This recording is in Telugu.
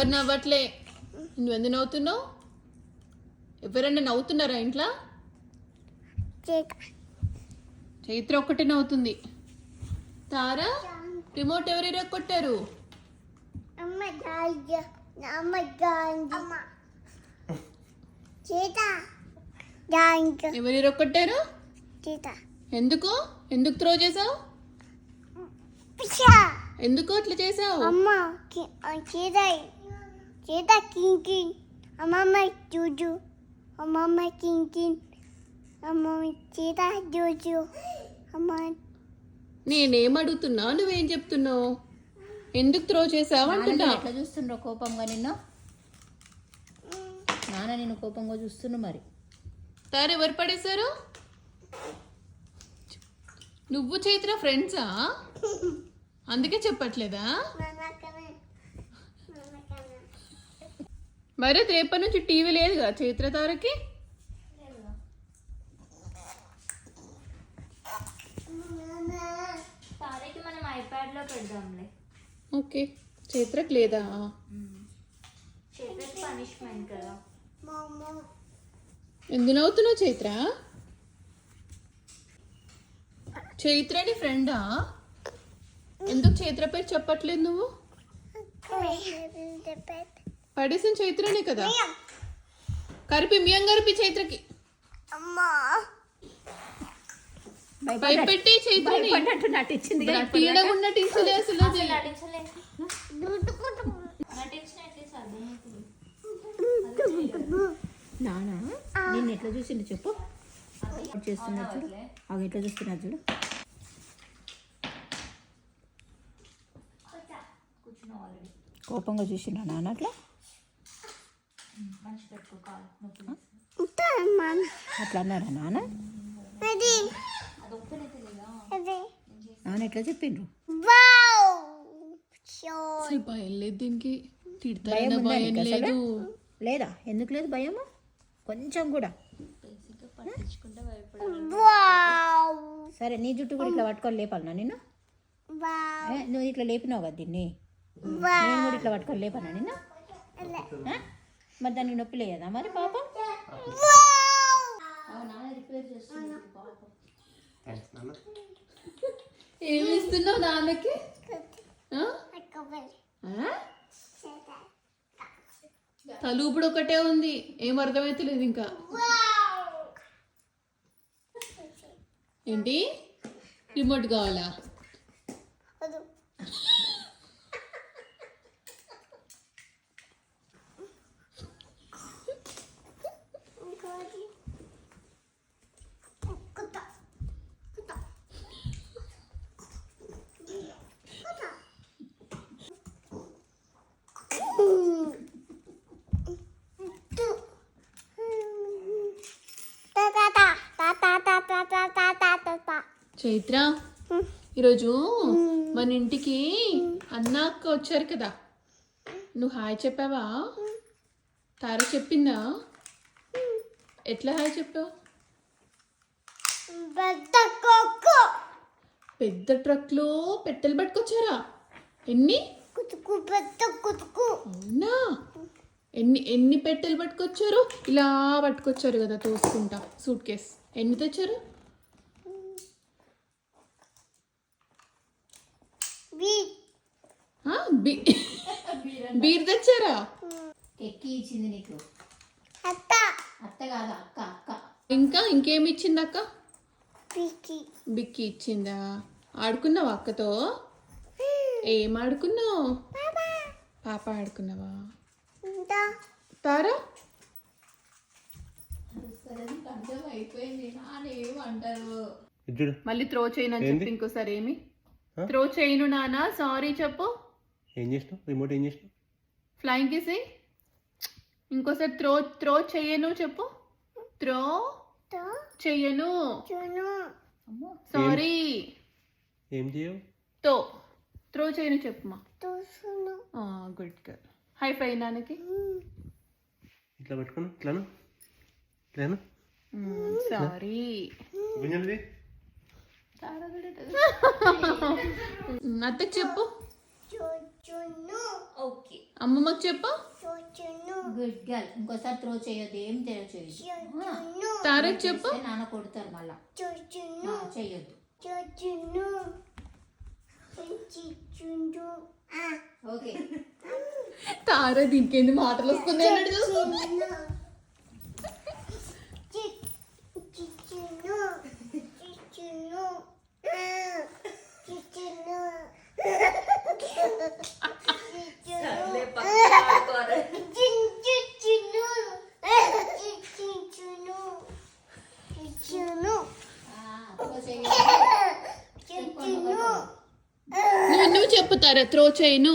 ఎవరు నవ్వట్లే. నువ్వెందుకు నవ్వుతున్నావు? ఎవరన్నా నవ్వుతున్నారా ఇంట్లో? చైత్ర ఒక్కటే నవ్వుతుంది. తారా రిమోట్ ఎవరు కొట్టారు? ఎవరు కొట్టారు? ఎందుకు ఎందుకు త్రో చేసావు? ఎందుకు అట్లా చేసావు? నేనేం అడుగుతున్నా, నువ్వేం చెప్తున్నావు? ఎందుకు త్రో చేసావు అంటున్నా. ఎట్లా చూస్తుండ్రో కోపంగా నిన్ను? నాన్న నిన్ను కోపంగా చూస్తున్నా. మరి తారు ఎవరు పడేశారు? నువ్వు చైత్ర ఫ్రెండ్సా? అందుకే చెప్పట్లేదా? మరి రేపటి నుంచి టీవీ లేదుగా చైత్ర తారకి? తారకి మనం ఐప్యాడ్ లో పెడదాంలే. ఓకే, చైత్రకు లేదా? చైత్రకి పనిష్మెంట్ కదా. ఎందుకు నవ్వుతున్నావు చైత్ర? చైత్రని ఫ్రెండా? ఎందుకు చైత్ర పేరు చెప్పట్లేదు నువ్వు? పడేసిన చైత్రనే కదా. కరిపి మియం కరిపి చైత్రకి భయపెట్టి చైత్రని నటించింది. నటించలే అసలు. నానా నేను ఎట్లా చూసిండు చెప్పు. చేస్తున్నా చూడు, అవి ఎట్లా చూస్తున్నా చూడు. కోపంగా చూసిండా నాన్న అట్లా? అట్లా అన్నారా నాన్న? నాన్న ఎట్లా చెప్పిండ్రు? భయం లేదు దీనికి. భయం ఉందా నీకు అసలు? లేదా? ఎందుకు లేదు భయము? కొంచెం కూడా. సరే, నీ జుట్టు కూడా ఇట్లా పట్టుకొని లేపాలనా నిన్ను? నువ్వు ఇట్లా లేపినావు కదా దీన్ని, నేను కూడా ఇట్లా పట్టుకొని లేపనా నిన్ను? మరి దానికి నొప్పి లేదా మరి పాపం? ఏమి ఇస్తున్నావు నాన్నకి? తలూపుడు ఒకటే ఉంది, ఏం అర్థమైతలేదు ఇంకా. ఏంటి రిమోట్ కావాలా? చైత్ర, ఈరోజు మన ఇంటికి అన్న అక్క వచ్చారు కదా, నువ్వు హాయ్ చెప్పావా? తార చెప్పిందా? ఎట్లా హాయ్ చెప్పావు? పెద్ద ట్రక్లో పెట్టెలు పట్టుకొచ్చారా? ఎన్ని? అవునా? ఎన్ని పెట్టెలు పట్టుకొచ్చారు? ఇలా పట్టుకొచ్చారు కదా తోసుకుంటా సూట్ కేస్. ఎన్ని తెచ్చారు? బీర్ తెచ్చారా? ఎక్కి ఇచ్చింది నీకు అత్త కాదు అక్క. అక్క ఇంకా ఇంకేమి ఇచ్చింది అక్క? బిక్కి ఇచ్చిందా? ఆడుకున్నావా అక్కతో? ఏం ఆడుకున్నావు? పాప ఆడుకున్నావా? తారా అయిపోయింది. నానేమంటారు మళ్ళీ త్రో చేయను అని చెప్పి ఇంకోసారి ఏమి త్రో చేయను నాన్న, సారీ చెప్పు. ఏం చేసినావు? రిమోట్ ఏం చేసినావు? ఫ్లయింగ్ కిస్ ఇంకోసారి త్రో చేయను చెప్పు. త్రో చేయను. సారీ. ఏం చేయవు? త్రో చేయను చెప్పుమా. Good girl. హై ఫై నాన్నకి. ఇట్లా పట్టుకున్నా ఇట్లాను ఇట్లాను. సారీ. అత్తకి చెప్పు. ఓకే అమ్మమ్మకి చెప్పు. Good girl. ఇంకోసారి త్రో చేయొద్దు, ఏం త్రో చేయొద్దు. తారక్ చెప్పు. నాన్న కొడతారు మళ్ళా. చెయ్యొద్దు. ఓకే. తార దీనికి ఎన్ని మాటలు వస్తున్నాయి అన్నట్టు చూస్తూ. నువ్వు చెప్పు తార, త్రో చేయను.